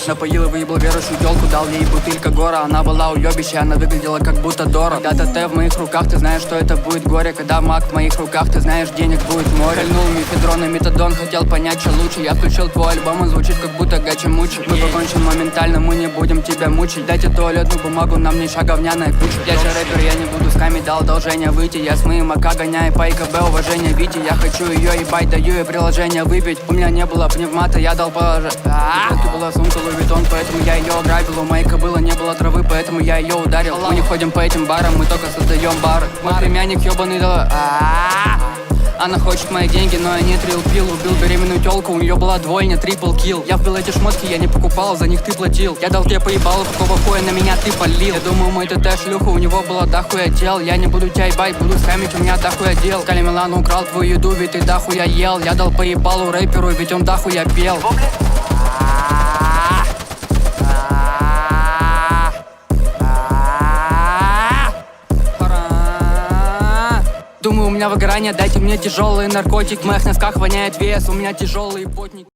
Напоил и выебал верующую тёлку, дал ей бутылька гора. Она была уёбища, она выглядела как будто Дора. Когда ТТ в моих руках, ты знаешь, что это будет горе. Когда мак в моих руках, ты знаешь, денег будет море. Кольнул мефедрон и метадон, хотел понять, что лучше. Я включил твой альбом, он звучит как будто гачи-мучи. Мы покончим моментально, мы не будем тебя мучить. Дайте туалетную бумагу, нам не говняная куча. Я же рэпер, я не буду с ками, дал одолжение выйти. Я с моим АК гоняю по ИКБ, уважение Вити. Я хочу ее ебать, даю ей приложение выпить. У меня не было пневмата, я дал положение. Была сумка Луи Виттон, поэтому я ее ограбил. У моей кобылы не было травы, поэтому я ее ударил. Мы не ходим по этим барам, мы только создаем бары. Мой племянник ебаный да. Она хочет мои деньги, но я не трил-пил. Убил беременную тёлку, у нее была двойня, трипл килл. Я вбил эти шмотки, я не покупал, за них ты платил. Я дал тебе поебалу, какого хуя на меня ты полил. Я думаю, мой ТТ шлюха, у него было дохуя дел. Я не буду тебя ебать, буду скамить, у меня дохуя дел. Кали Милан украл твою еду, ведь ты дохуя ел. Я дал поебалу рэперу, ведь он дохуя пел. Думаю, у меня выгорание, дайте мне тяжелые наркотики. В моих носках воняет вес, у меня тяжелые потники.